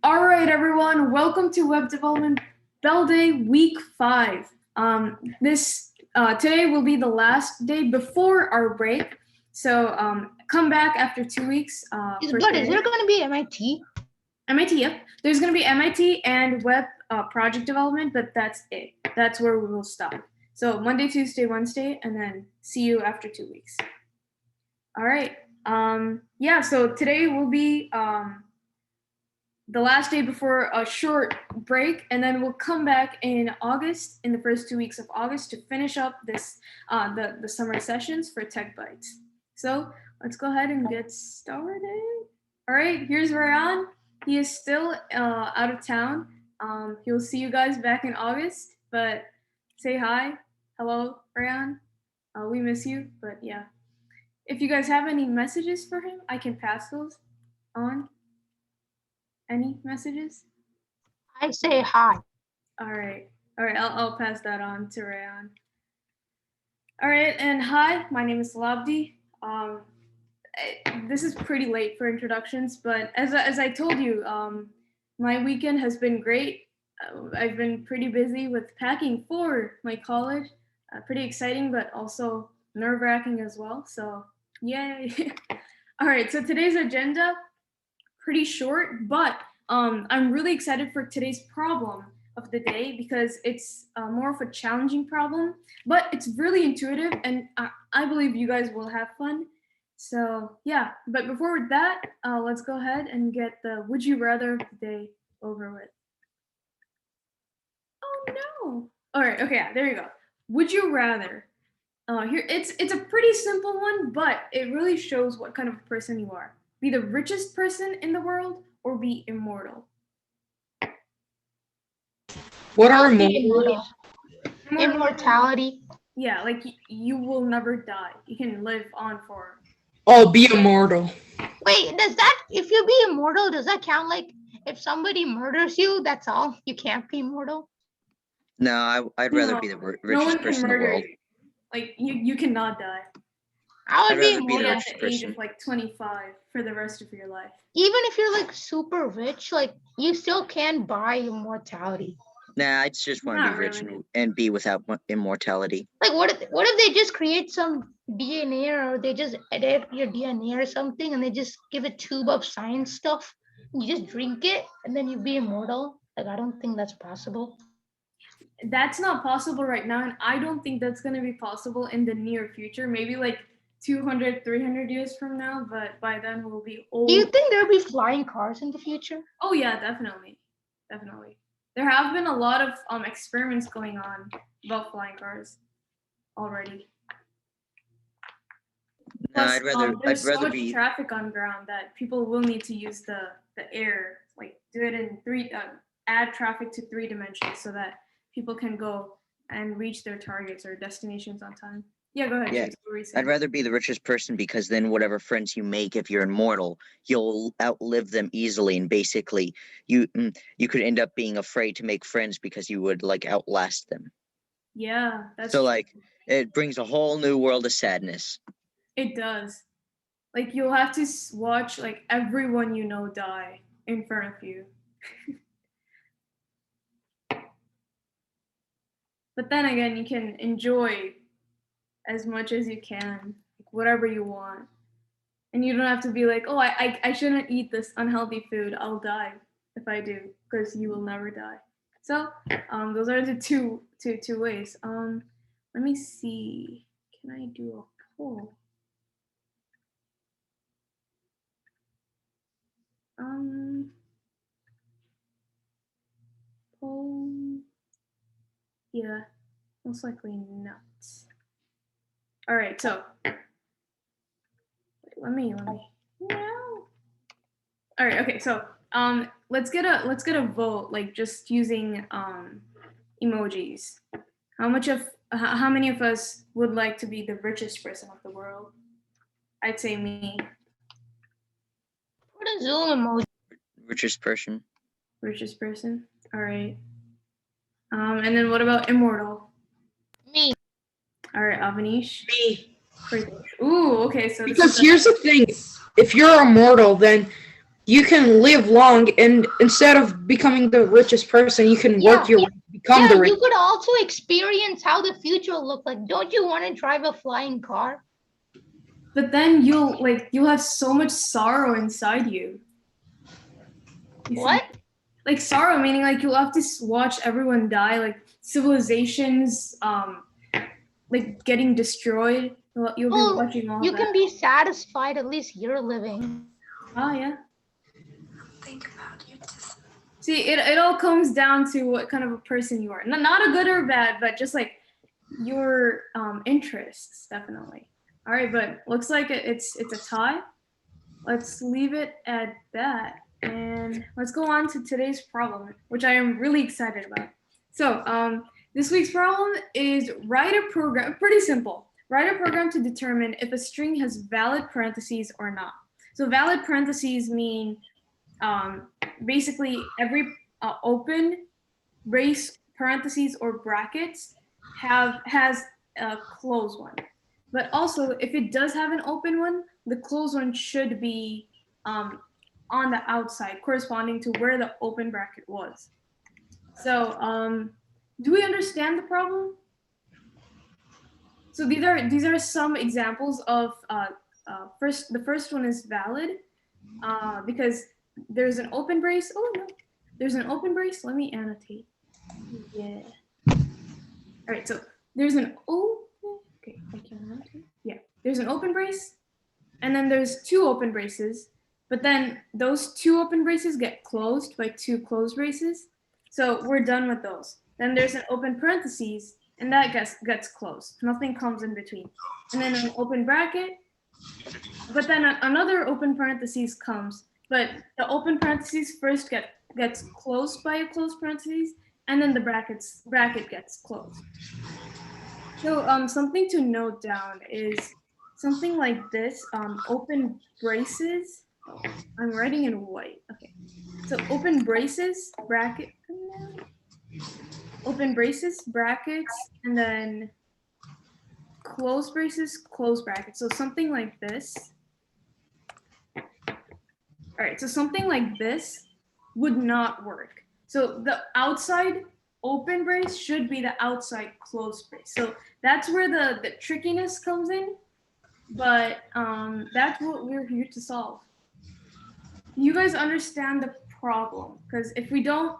All right, everyone. Welcome to Web Development Bell Day Week 5. Today will be the last day before our break. So come back after 2 weeks. Is there going to be MIT? MIT, yep. There's going to be MIT and web project development, but that's it. That's where we will stop. So Monday, Tuesday, Wednesday, and then see you after 2 weeks. All right. So today will be the last day before a short break, and then we'll come back in August, in the first 2 weeks of August, to finish up this the summer sessions for Tech Bytes. So let's go ahead and get started. All right, here's Ryan. He is still out of town. He'll see you guys back in August, but say hi. Hello, Ryan. We miss you, but yeah. If you guys have any messages for him, I can pass those on. Any messages? I say hi. All right. I'll pass that on to Rayan. All right, and hi, my name is Labdi. This is pretty late for introductions, but as I told you, my weekend has been great. I've been pretty busy with packing for my college. Pretty exciting, but also nerve-wracking as well. So yay! All right. So today's agenda, pretty short, but I'm really excited for today's problem of the day because it's more of a challenging problem, but it's really intuitive, and I believe you guys will have fun. So yeah, but before that, let's go ahead and get the would you rather of the day over with. Oh no! All right, okay, yeah, there you go. Would you rather? Here, it's a pretty simple one, but it really shows what kind of person you are. Be the richest person in the world or be immortal? What are immortal? Immortality. Yeah, like you will never die. You can live on for. Oh, be immortal. Wait, if you be immortal, does that count like if somebody murders you, that's all? You can't be immortal? No, I'd rather be the richest person in the world. You. Like you cannot die. I would be immortal at the age of like 25 for the rest of your life. Even if you're like super rich, like you still can buy immortality. Nah, I just want to be rich and be without immortality. Like what if they just create some DNA, or they just edit your DNA or something, and they just give a tube of science stuff, and you just drink it, and then you be immortal? Like I don't think that's possible. That's not possible right now, and I don't think that's going to be possible in the near future. Maybe like 200, 300 years from now, but by then we'll be old. Do you think there'll be flying cars in the future? Oh yeah, definitely. There have been a lot of experiments going on about flying cars already. No, I'd rather so much traffic on ground that people will need to use the air, like do it in add traffic to 3 dimensions so that people can go and reach their targets or destinations on time. Yeah, go ahead. Yeah, I'd rather be the richest person because then whatever friends you make, if you're immortal, you'll outlive them easily, and basically you could end up being afraid to make friends because you would like outlast them. Yeah, that's so true. Like it brings a whole new world of sadness. It does. Like you'll have to watch like everyone you know die in front of you. But then again, you can enjoy as much as you can, whatever you want. And you don't have to be like, oh, I shouldn't eat this unhealthy food. I'll die if I do, because you will never die. So those are the two ways. Let me see. Can I do a poll? Poll. Yeah, most likely not. All right, so let me. No. All right, okay, so let's get a vote, like just using emojis. How many of us would like to be the richest person of the world? I'd say me. What a Zoom emoji. Richest person. Richest person. All right. And then what about immortal? Me. All right, Avanish. Me. Ooh, okay. So because here's the thing: if you're immortal, then you can live long, and instead of becoming the richest person, you can work your way to become the You richest. could also experience how the future will look like. Don't you want to drive a flying car? But then you'll have so much sorrow inside you. You see? What? Like sorrow meaning like you'll have to watch everyone die, like civilizations like getting destroyed. You'll be Well, watching all you that. can be satisfied at least you're living. Oh yeah. See, it all comes down to what kind of a person you are. Not a good or bad, but just like your interests, definitely. All right, but looks like it's a tie. Let's leave it at that, and let's go on to today's problem, which I am really excited about. So this week's problem is write a program. Pretty simple. Write a program to determine if a string has valid parentheses or not. So valid parentheses mean basically every open brace, parentheses, or brackets has a closed one. But also, if it does have an open one, the closed one should be on the outside, corresponding to where the open bracket was. So, do we understand the problem? So these are some examples of the first one is valid because there's an open brace. Oh no, there's an open brace. Let me annotate. Yeah. All right. So there's an okay. I can annotate. Yeah. There's an open brace, and then there's two open braces. But then those two open braces get closed by two closed braces. So we're done with those. Then there's an open parentheses, and that gets closed. Nothing comes in between. And then an open bracket, but then another open parentheses comes, but the open parentheses first gets closed by a closed parentheses, and then the bracket gets closed. So something to note down is something like this, open braces. Oh, I'm writing in white. Okay. So open braces, bracket, open braces, brackets, and then close braces, close brackets. So something like this. All right, so something like this would not work. So the outside open brace should be the outside closed brace. So that's where the trickiness comes in, but that's what we're here to solve. You guys understand the problem, because if we don't,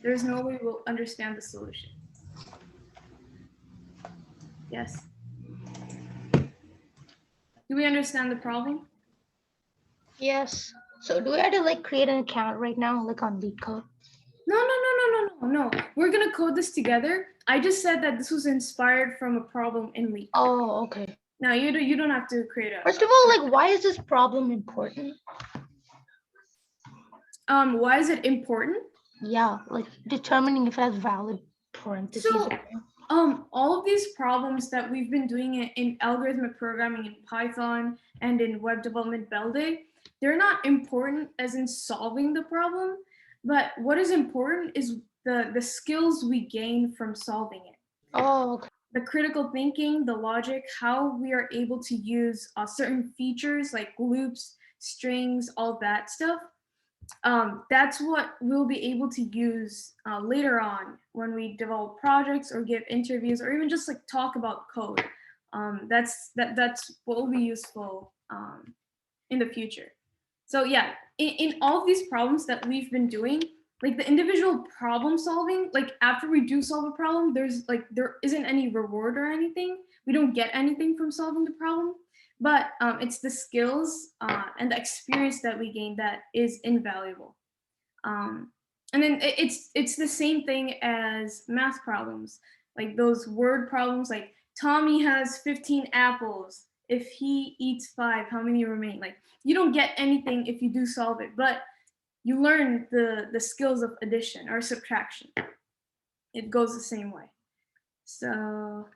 there's no way we'll understand the solution. Yes. Do we understand the problem? Yes. So do we have to like create an account right now, like on LeetCode? No. We're gonna code this together. I just said that this was inspired from a problem in LeetCode. Oh, okay. No, you don't have to create a. First of all, like, why is this problem important? Why is it important? Yeah, like determining if it has valid parentheses. So, all of these problems that we've been doing in algorithmic programming in Python and in web development Belde, they're not important as in solving the problem, but what is important is the skills we gain from solving it. Oh, okay. The critical thinking, the logic, how we are able to use certain features like loops, strings, all that stuff. That's what we'll be able to use later on when we develop projects or give interviews or even just like talk about code. That's what will be useful in the future. So yeah, in all of these problems that we've been doing, like the individual problem solving, like after we do solve a problem, there isn't any reward or anything. We don't get anything from solving the problem, but it's the skills and the experience that we gain that is invaluable. And then it's the same thing as math problems, like those word problems, like Tommy has 15 apples. If he eats 5, how many remain? Like you don't get anything if you do solve it, but you learn the skills of addition or subtraction. It goes the same way. So, all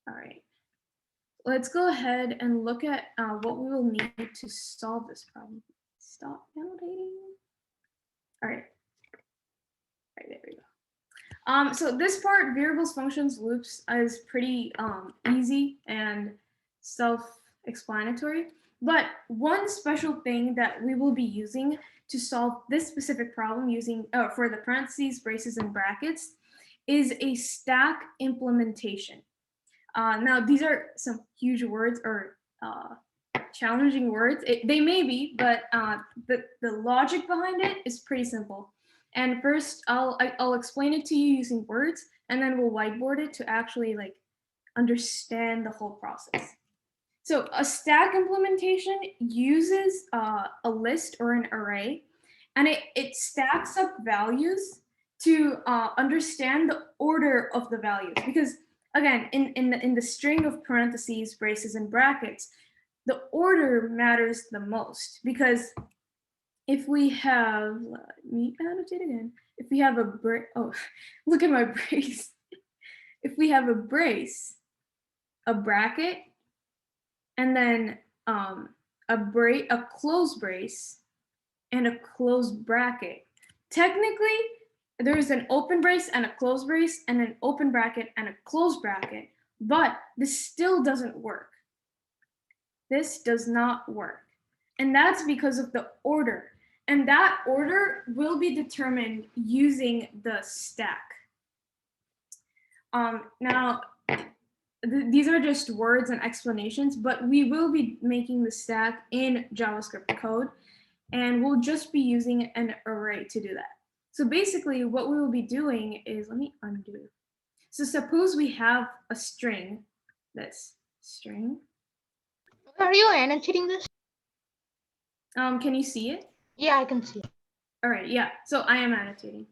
right. Let's go ahead and look at what we will need to solve this problem. Stop annotating. All right. All right, there we go. So this part, variables, functions, loops, is pretty easy and self-explanatory. But one special thing that we will be using to solve this specific problem using for the parentheses, braces, and brackets is a stack implementation. Now, these are some huge words or challenging words. They may be, but the logic behind it is pretty simple. And first, I'll explain it to you using words, and then we'll whiteboard it to actually like understand the whole process. So a stack implementation uses a list or an array, and it stacks up values to understand the order of the values. Because again, in the string of parentheses, braces, and brackets, the order matters the most. Because if we have, let me annotate again. If we have a look at my brace. If we have a brace, a bracket, and then a closed brace and a closed bracket. Technically, there's an open brace and a closed brace and an open bracket and a closed bracket, but this still doesn't work. This does not work. And that's because of the order. And that order will be determined using the stack. Now, these are just words and explanations, but we will be making the stack in JavaScript code, and we'll just be using an array to do that. So basically what we will be doing is, let me undo. So suppose we have a string, this string. Are you annotating this? Can you see it? Yeah, I can see it. All right, yeah, so I am annotating.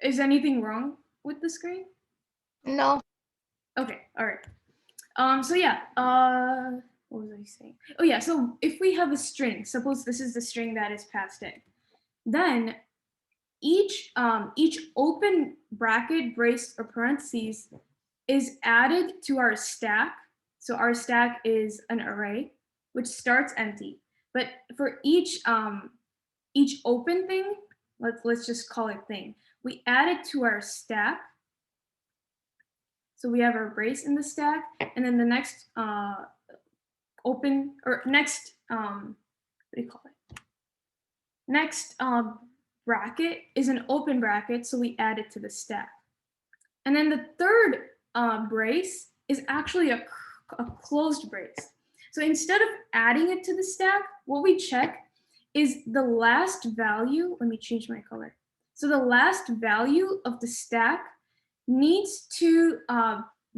Is anything wrong with the screen? No. Okay, all right. So yeah, what was I saying? Oh yeah, so if we have a string, suppose this is the string that is passed in, then each open bracket, brace, or parentheses is added to our stack. So our stack is an array, which starts empty. But for each open thing, let's just call it thing, we add it to our stack. So we have our brace in the stack, and then the next open or next what do you call it? Next bracket is an open bracket, so we add it to the stack. And then the third brace is actually a closed brace. So instead of adding it to the stack, what we check is the last value. Let me change my color. So the last value of the stack needs to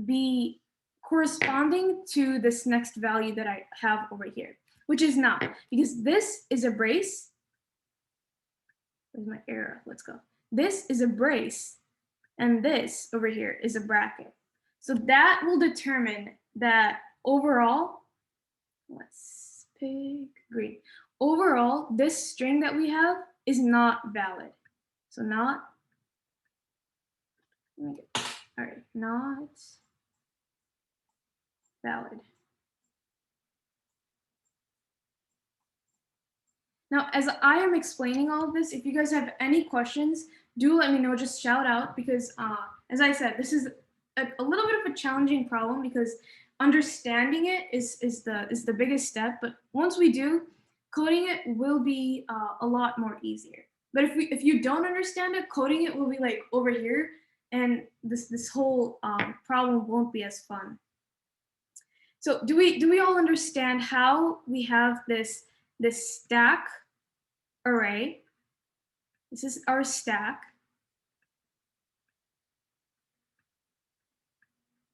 be corresponding to this next value that I have over here, which is not, because this is a brace. Where's my arrow? Let's go. This is a brace, and this over here is a bracket. So that will determine that overall, let's pick green. Overall, this string that we have is not valid. So not, all right, not valid. Now, as I am explaining all of this, if you guys have any questions, do let me know, just shout out, because as I said, this is a little bit of a challenging problem because understanding it is the biggest step, but once we do, coding it will be a lot more easier. But if you don't understand it, coding it will be like over here, and this whole problem won't be as fun. So do we all understand how we have this stack array? This is our stack.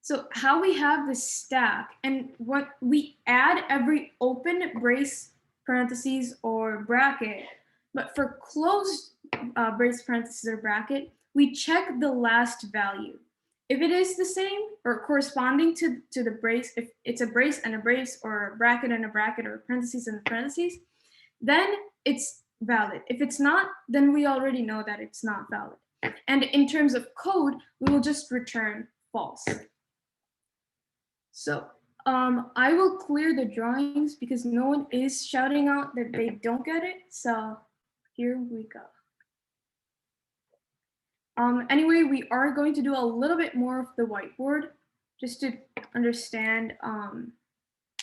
So how we have this stack, and what we add every open brace, parentheses, or bracket, but for closed brace, parentheses, or bracket, we check the last value. If it is the same or corresponding to the brace, if it's a brace and a brace, or a bracket and a bracket, or parentheses and parentheses, then it's valid. If it's not, then we already know that it's not valid. And in terms of code, we will just return false. So I will clear the drawings because no one is shouting out that they don't get it. So here we go. Anyway, we are going to do a little bit more of the whiteboard just to understand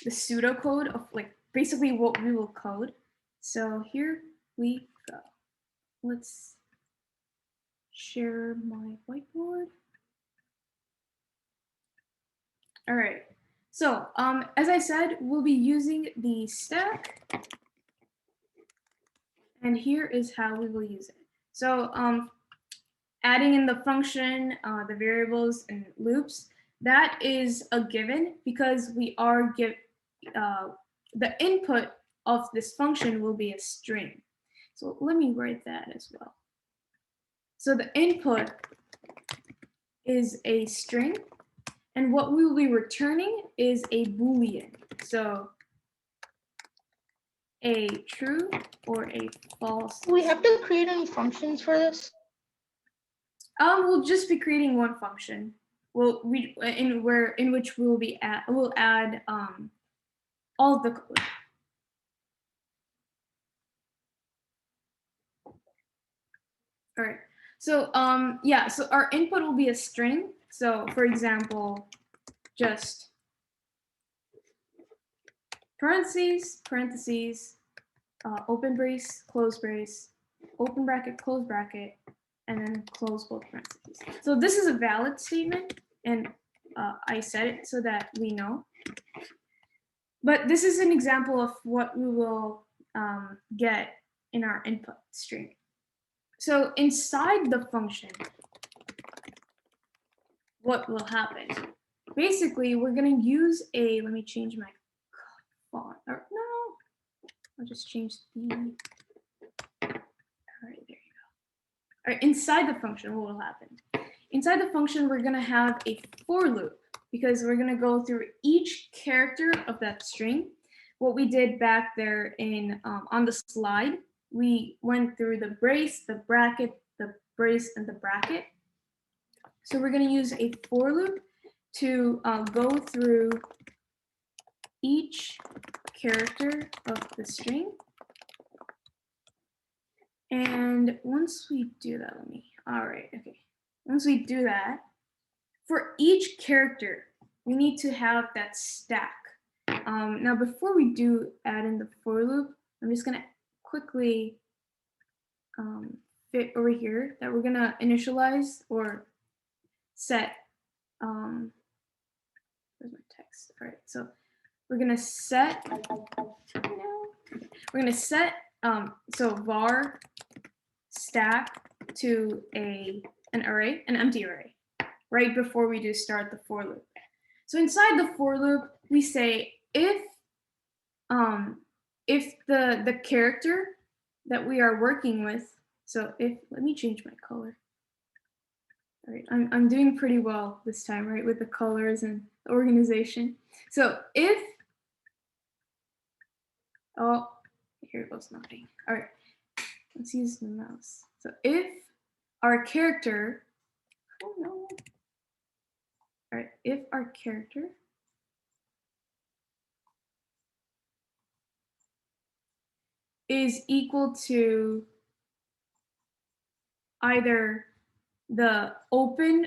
the pseudo code of like basically what we will code. So here we go. Let's share my whiteboard. All right. So as I said, we'll be using the stack. And here is how we will use it. So adding in the function, the variables and loops, that is a given because we are the input of this function will be a string. So let me write that as well. So the input is a string, and what we will be returning is a Boolean. So a true or a false. Do we have to create any functions for this? We'll just be creating one function. In which we'll add all the code. All right. So yeah. So our input will be a string. So for example, just parentheses, open brace, open bracket, close bracket, and then close both parentheses. So this is a valid statement, and I said it so that we know. But this is an example of what we will get in our input string. So inside the function, what will happen? Basically, we're going to use a, let me change my font. Or no, I'll just change the, all right, there you go. All right, inside the function, what will happen? Inside the function, we're going to have a for loop because we're going to go through each character of that string. What we did back there in on the slide, we went through the brace, the bracket, the brace, and the bracket. So we're going to use a for loop to go through each character of the string. And once we do that, all right, okay. Once we do that, for each character, we need to have that stack. Now, before we do add in the for loop, I'm just going to quickly fit over here that we're going to initialize or set. Where's my text? All right, so we're going to set. We're going to set so var stack to an array, an empty array, right before we do start the for loop. So inside the for loop, we say if the character that we are working with, so if, let me change my color. All right, I'm doing pretty well this time, right, with the colors and the organization. So if, oh, here it goes nothing. All right, let's use the mouse. So if our character, oh no. All right, if our character is equal to either the open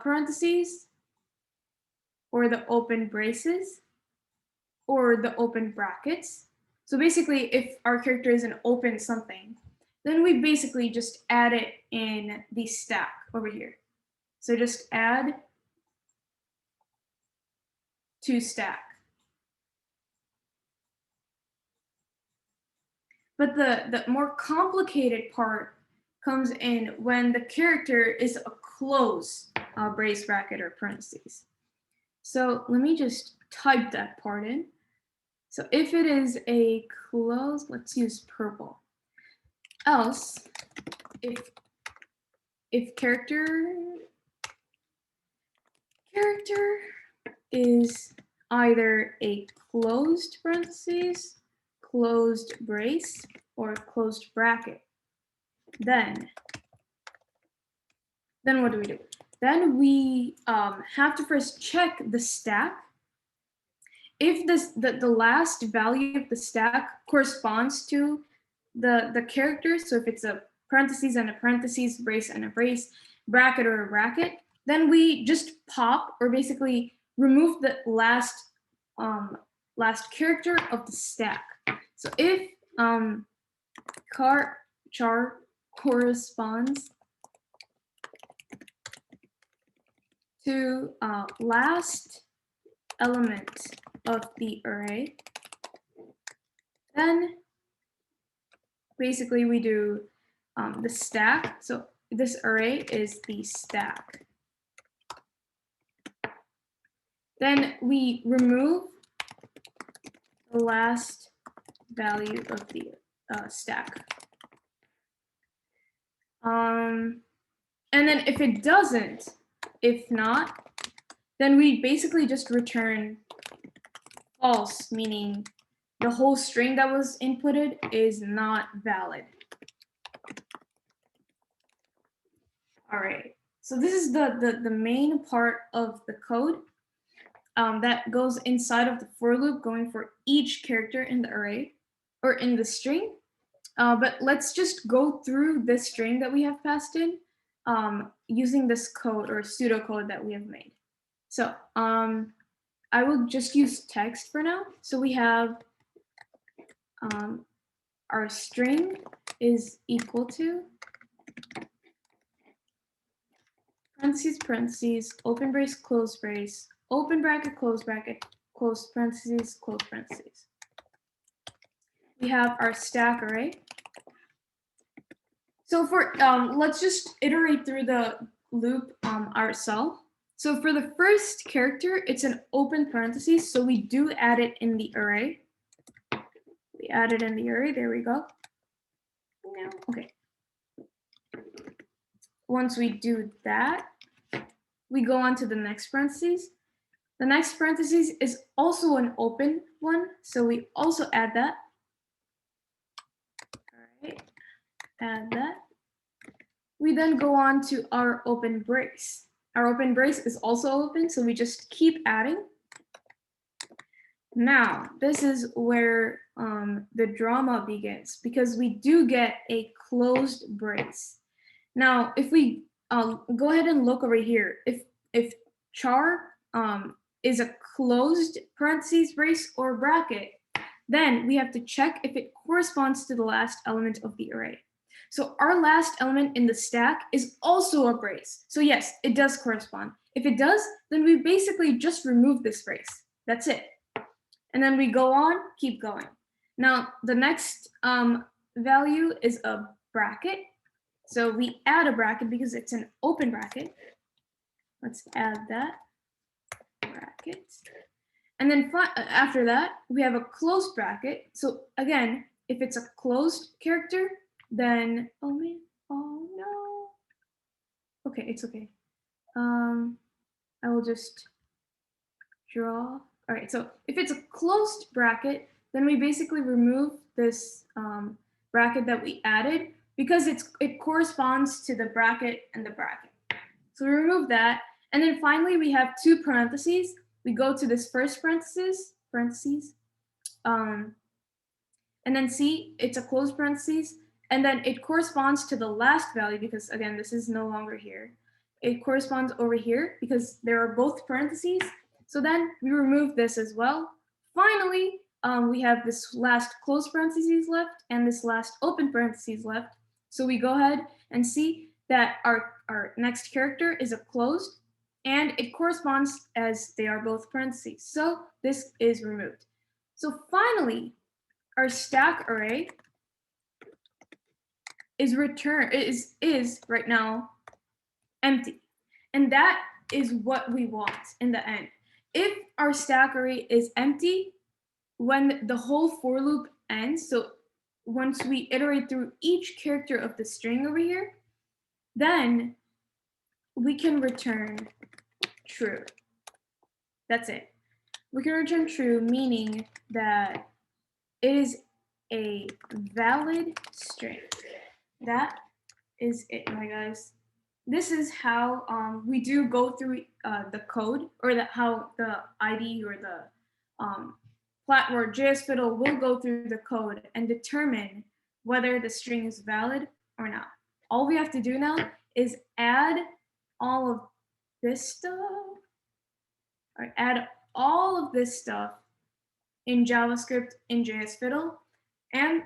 parentheses or the open braces or the open brackets. So basically, if our character is an open something, then we basically just add it in the stack over here. So just add to stack. But the more complicated part comes in when the character is a closed brace, bracket, or parentheses. So let me just type that part in. So if it is a closed, let's use purple. Else, if character is either a closed parentheses, closed brace, or closed bracket, then what do we do? Then we have to first check the stack. If the last value of the stack corresponds to the character, so if it's a parentheses and a parentheses, brace and a brace, bracket or a bracket, then we just pop or basically remove the last last character of the stack. So if char corresponds to last element of the array, then basically we do the stack. So this array is the stack. Then we remove the last value of the stack. And then if it doesn't, if not, then we basically just return false, meaning the whole string that was inputted is not valid. All right, so this is the main part of the code that goes inside of the for loop, going for each character in the array or in the string. But let's just go through this string that we have passed in using this code or pseudo code that we have made. So I will just use text for now. So we have our string is equal to parentheses, parentheses, open brace, close brace, open bracket, close parentheses, close parentheses. We have our stack array. So for let's just iterate through the loop ourselves. So for the first character, it's an open parentheses, so we do add it in the array. We add it in the array, there we go. Okay. Once we do that, we go on to the next parentheses. The next parentheses is also an open one, so we also add that. All right, add that. We then go on to our open brace. Our open brace is also open, so we just keep adding. Now, this is where the drama begins, because we do get a closed brace. Now, if we go ahead and look over here, if char is a closed parentheses, brace, or bracket, then we have to check if it corresponds to the last element of the array. So our last element in the stack is also a brace. So yes, it does correspond. If it does, then we basically just remove this brace. That's it. And then we go on, keep going. Now, the next value is a bracket. So we add a bracket because it's an open bracket. Let's add that bracket. And then after that, we have a closed bracket. So again, if it's a closed character, then, oh man, oh no. Okay, it's okay. I will just draw. All right, so if it's a closed bracket, then we basically remove this bracket that we added because it corresponds to the bracket and the bracket. So we remove that. And then finally, we have two parentheses. We go to this first parentheses, and then see, it's a closed parentheses. And then it corresponds to the last value because, again, this is no longer here. It corresponds over here because there are both parentheses. So then we remove this as well. Finally, we have this last closed parentheses left and this last open parentheses left. So we go ahead and see that our next character is a closed and it corresponds as they are both parentheses. So this is removed. So finally, our stack array is right now empty. And that is what we want in the end. If our stack array is empty, when the whole for loop ends, so once we iterate through each character of the string over here, then we can return true. That's it. We can return true, meaning that it is a valid string. That is it, my guys. This is how we do go through the code, or how the IDE or the platform JS Fiddle will go through the code and determine whether the string is valid or not. All we have to do now is add all of this stuff, or add all of this stuff in JavaScript in JS Fiddle. And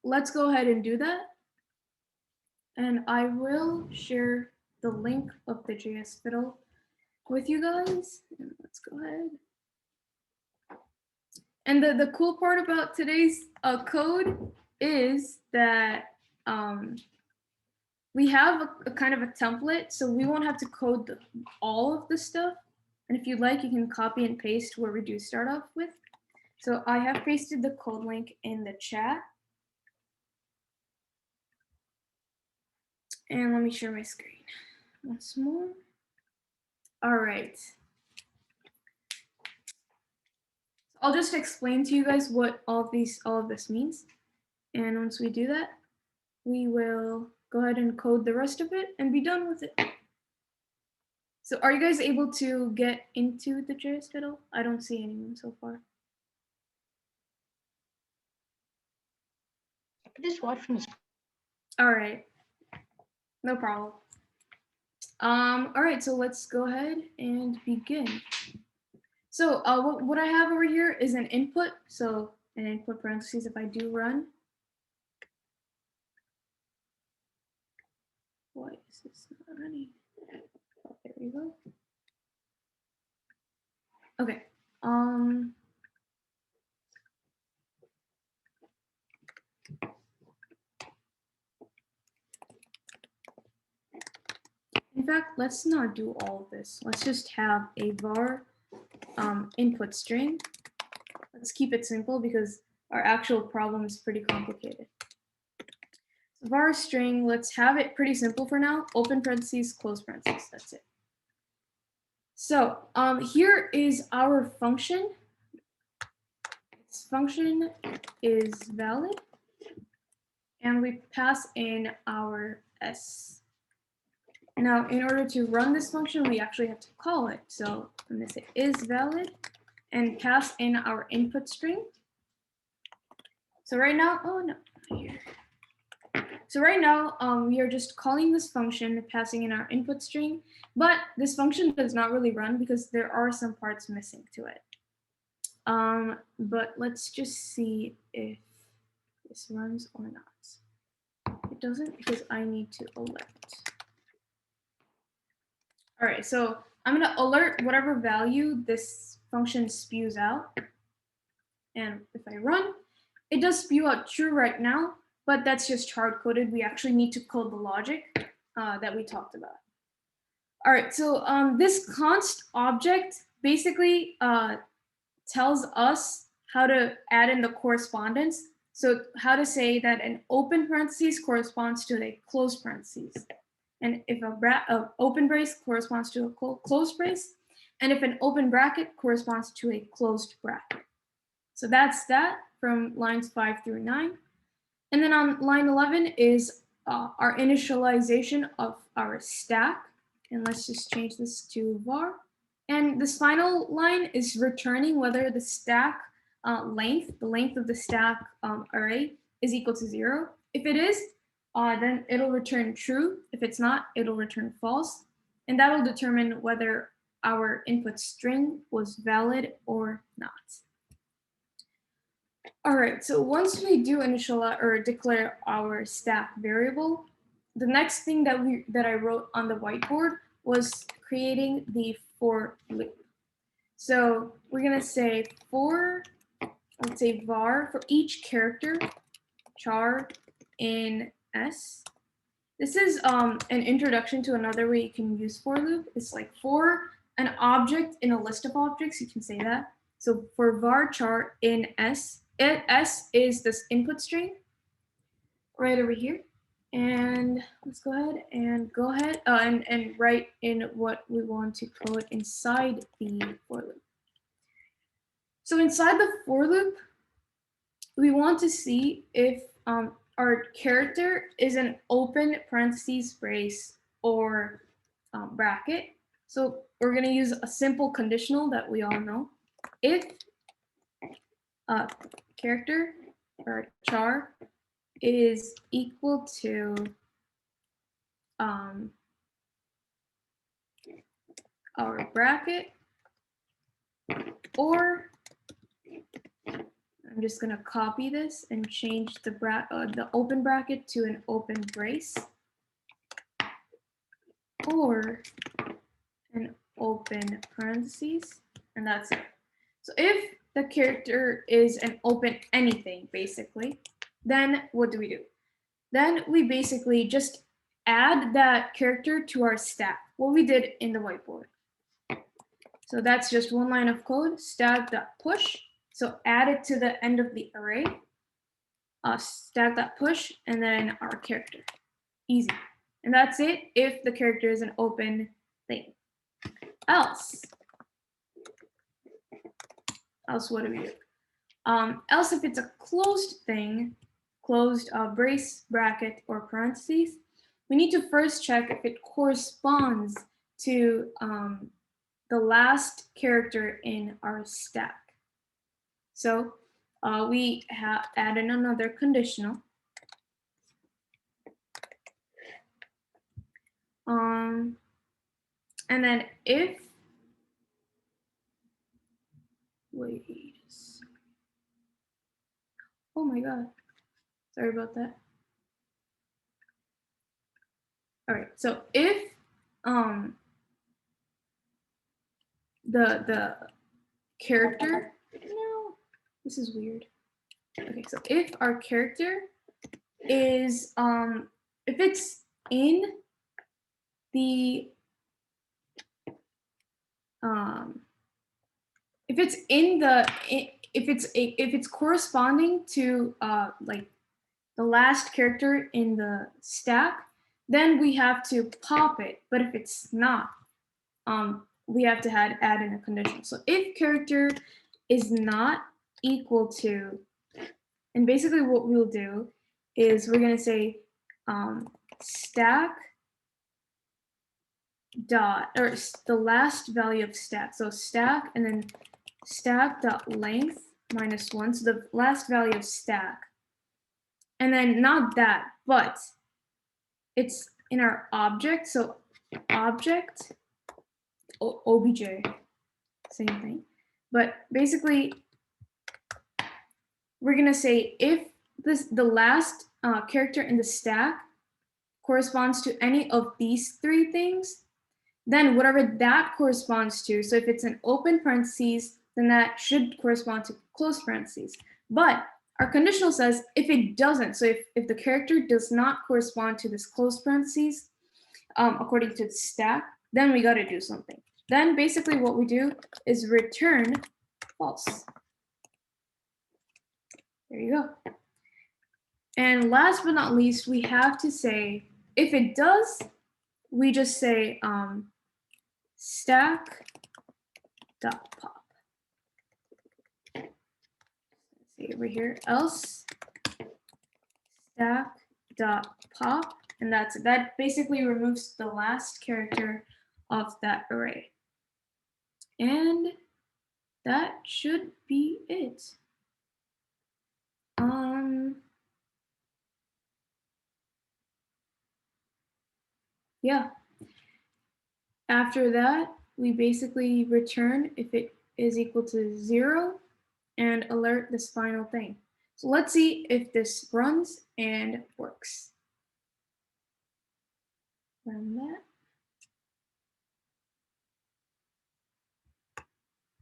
let's go ahead and do that. And I will share the link of the JS Fiddle with you guys. And let's go ahead. And the cool part about today's code is that we have a kind of a template, so we won't have to code all of the stuff. And if you'd like, you can copy and paste where we do start off with. So I have pasted the code link in the chat. And let me share my screen once more. All right. I'll just explain to you guys what all of this means. And once we do that, we will go ahead and code the rest of it and be done with it. So are you guys able to get into the JS Fiddle? I don't see anyone so far. Just watch from the All right, no problem. All right, so let's go ahead and begin. So what I have over here is an input. So an input parentheses if I do run. Why is this not running? Oh, there we go. Okay. In fact, let's not do all of this. Let's just have a var input string. Let's keep it simple because our actual problem is pretty complicated. So var string, let's have it pretty simple for now. Open parentheses, close parentheses, that's it. So here is our function. Its function is valid. And we pass in our s. Now, in order to run this function, we actually have to call it. So I'm going to say is valid and pass in our input string. So right now, oh no, here. So right now, we are just calling this function, passing in our input string, but this function does not really run because there are some parts missing to it. But let's just see if this runs or not. It doesn't because I need to alert. All right, so I'm going to alert whatever value this function spews out. And if I run, it does spew out true right now, but that's just hard-coded. We actually need to code the logic that we talked about. All right, so this const object basically tells us how to add in the correspondence. So how to say that an open parentheses corresponds to a close parentheses. And if a open brace corresponds to a closed brace, and if an open bracket corresponds to a closed bracket. So that's that from lines 5 through 9. And then on line 11 is our initialization of our stack. And let's just change this to var. And this final line is returning whether the stack length, the length of the stack array is equal to 0. If it is, then it'll return true. If it's not, it'll return false. And that'll determine whether our input string was valid or not. All right, so once we do initialize or declare our stack variable, the next thing that I wrote on the whiteboard was creating the for loop. So we're gonna say for, let's say var for each character char in S. This is an introduction to another way you can use for loop. It's like for an object in a list of objects, you can say that. So for var char in S, S is this input string right over here. And let's go ahead and write in what we want to code inside the for loop. So inside the for loop, we want to see if our character is an open parentheses brace or bracket. So we're going to use a simple conditional that we all know. If character or char is equal to our bracket or I'm just gonna copy this and change the open bracket to an open brace or an open parentheses, and that's it. So if the character is an open anything, basically, then what do? Then we basically just add that character to our stack, what we did in the whiteboard. So that's just one line of code, stack.push. So add it to the end of the array, stack.push, and then our character. Easy. And that's it if the character is an open thing. Else what do we do? Else if it's a closed thing, closed brace, bracket, or parentheses, we need to first check if it corresponds to the last character in our stack. So we have added another conditional. And then if, wait, oh my God, sorry about that. All right, so if the character, no, this is weird. Okay, so if our character is if it's in the if it's corresponding to like the last character in the stack, then we have to pop it. But if it's not, we have to add in a conditional. So if character is not equal to, and basically what we'll do is we're going to say stack dot, or the last value of stack. So stack and then stack dot length -1. So the last value of stack. And then not that, but it's in our object. So object, obj, same thing. But basically, we're going to say if the last character in the stack corresponds to any of these three things, then whatever that corresponds to, so if it's an open parentheses, then that should correspond to close parentheses. But our conditional says if it doesn't, so if the character does not correspond to this close parentheses, according to the stack, then we got to do something. Then basically what we do is return false. There you go. And last but not least, we have to say, if it does, we just say stack dot pop. Let's see over here, else stack dot pop, and that basically removes the last character of that array. And that should be it. Yeah. After that, we basically return if it is equal to 0 and alert this final thing. So let's see if this runs and works. Run that.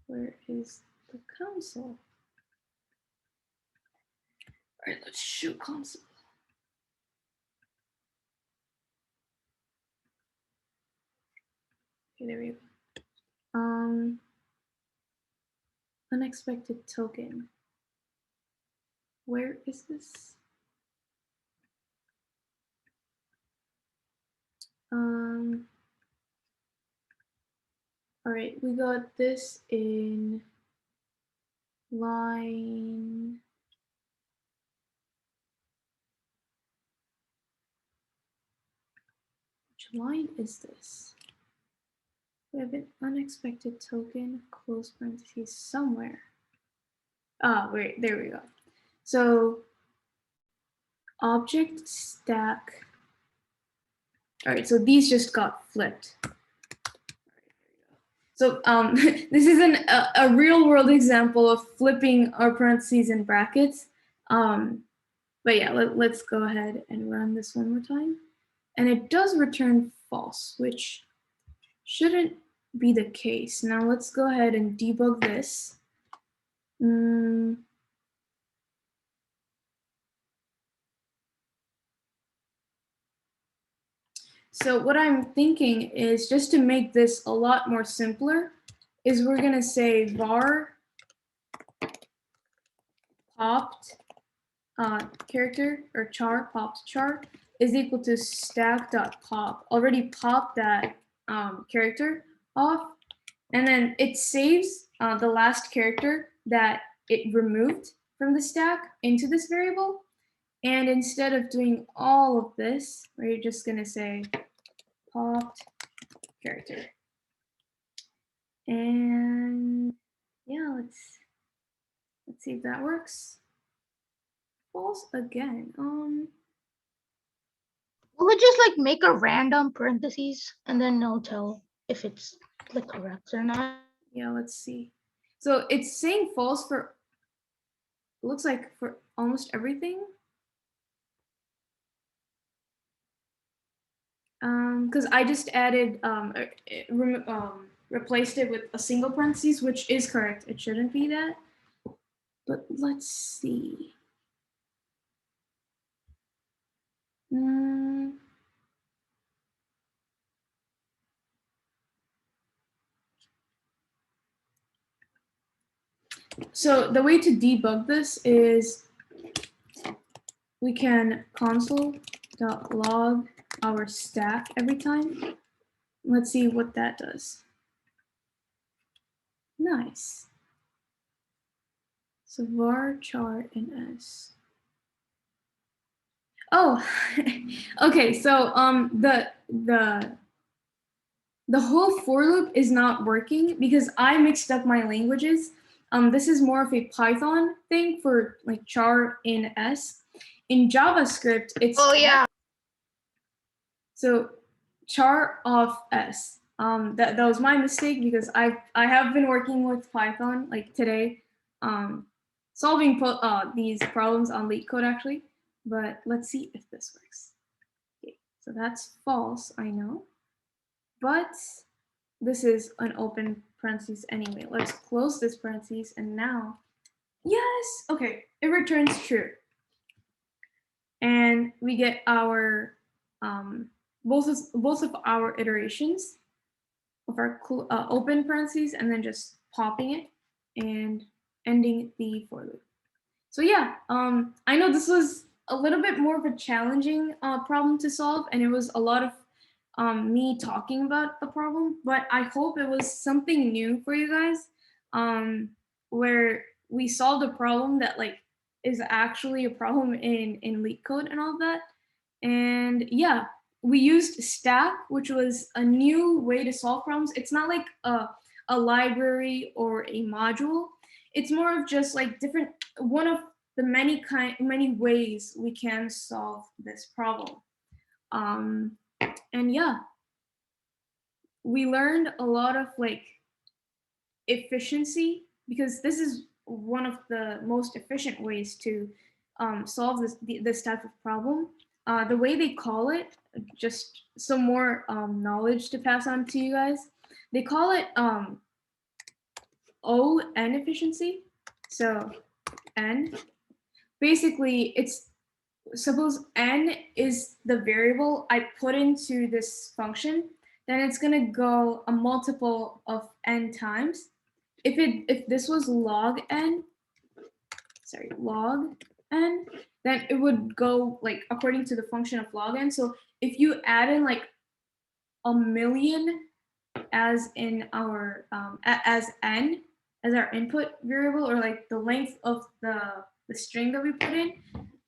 Where is the console? All right, let's show console. Okay, there we go. Unexpected token. Where is this? All right, we got this in line. Which line is this? We have an unexpected token, close parentheses somewhere. Wait, there we go. So object stack. All right, so these just got flipped. So this is a real world example of flipping our parentheses and brackets. But yeah, let's go ahead and run this one more time. And it does return false, which shouldn't be the case. Now let's go ahead and debug this. So what I'm thinking is, just to make this a lot more simpler, is we're gonna say var popped character, or char, popped char, is equal to stack.pop. Already popped that character off, and then it saves the last character that it removed from the stack into this variable. And instead of doing all of this, we're just gonna say popped character. And yeah, let's see if that works. False again. Will it just like make a random parentheses and then it'll tell if it's like correct or not? Yeah, let's see. So it's saying false for, looks like, for almost everything. Because I just added, replaced it with a single parentheses, which is correct. It shouldn't be that. But let's see. So the way to debug this is we can console.log our stack every time. Let's see what that does. Nice. So var char in s. Oh, okay. So the whole for loop is not working because I mixed up my languages. This is more of a Python thing for like char in s. In JavaScript, it's so char of s. That was my mistake because I have been working with Python like today, solving these problems on LeetCode actually. But let's see if this works. Okay, so that's false, I know, but this is an open parentheses anyway. Let's close this parentheses, and now, yes, okay, it returns true. And we get our both of our iterations of our open parentheses, and then just popping it and ending the for loop. So yeah, I know this was a little bit more of a challenging problem to solve, and it was a lot of me talking about the problem, but I hope it was something new for you guys, where we solved a problem that like is actually a problem in LeetCode and all that. And yeah, we used stack, which was a new way to solve problems. It's not like a library or a module. It's more of just like one of the many ways we can solve this problem. And yeah, we learned a lot of like efficiency, because this is one of the most efficient ways to solve this type of problem. The way they call it, just some more knowledge to pass on to you guys, they call it O n efficiency. So n, basically it's, suppose n is the variable I put into this function, then it's gonna go a multiple of n times. If this was log n, then it would go like according to the function of log n. So if you add in like a million as in our as n as our input variable, or like the length of the string that we put in,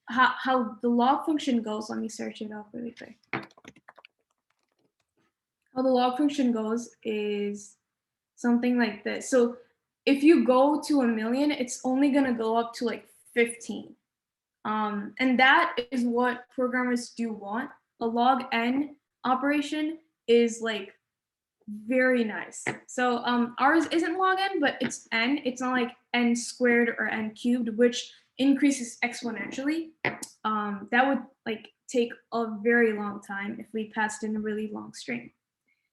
how the log function goes, let me search it up really quick. How the log function goes is something like this. So if you go to a million, it's only gonna go up to like 15. And that is what programmers do want. A log n operation is like very nice. So ours isn't log n, but it's n. It's not like n squared or n cubed, which increases exponentially. That would like take a very long time if we passed in a really long string.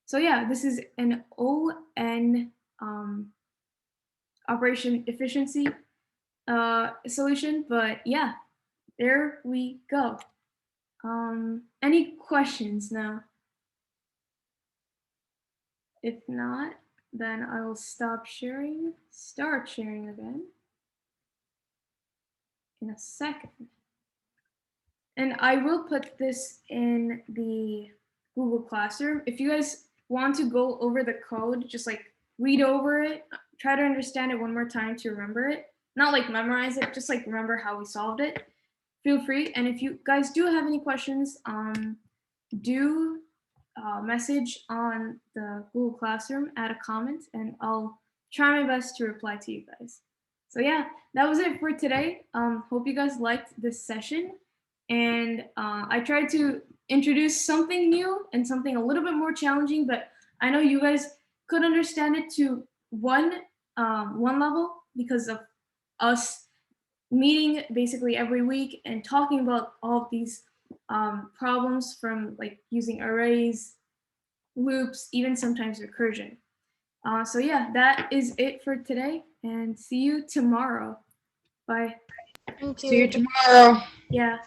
So yeah, this is an ON operation efficiency solution, but yeah, there we go. Any questions now? If not, then I will start sharing again in a second. And I will put this in the Google Classroom. If you guys want to go over the code, just like read over it, try to understand it one more time to remember it. Not like memorize it, just like remember how we solved it. Feel free. And if you guys do have any questions, do message on the Google Classroom, add a comment, and I'll try my best to reply to you guys. So yeah, that was it for today. Hope you guys liked this session. And I tried to introduce something new and something a little bit more challenging, but I know you guys could understand it to one level because of us meeting basically every week and talking about all of these problems from like using arrays, loops, even sometimes recursion. So yeah, that is it for today, and see you tomorrow. Bye. Thank See you you. tomorrow. Yeah.